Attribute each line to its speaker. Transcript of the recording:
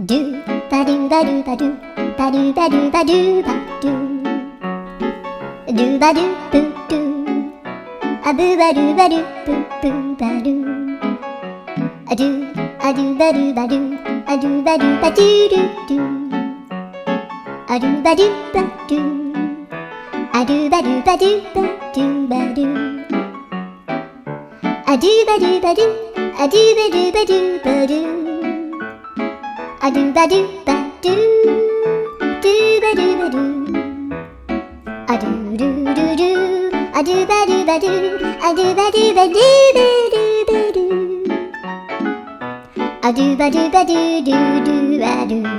Speaker 1: ドゥバドゥバドゥバドゥバドゥバドゥバドゥバドゥドゥバドゥブドゥアブバドゥバドゥブブバドゥアドゥアドゥバドゥバドゥアドゥバドゥバドゥドゥドゥアドゥバドゥバドゥアドゥバドゥバドゥバドゥバドゥアドゥバドゥバドゥアドゥバドゥバドゥバドゥアドゥバドゥバドゥドゥバドゥバドゥアドゥルルルアドゥバドゥバドゥアドゥバドゥバドゥバドゥバドゥアドゥバドゥバドゥドゥドゥバドゥ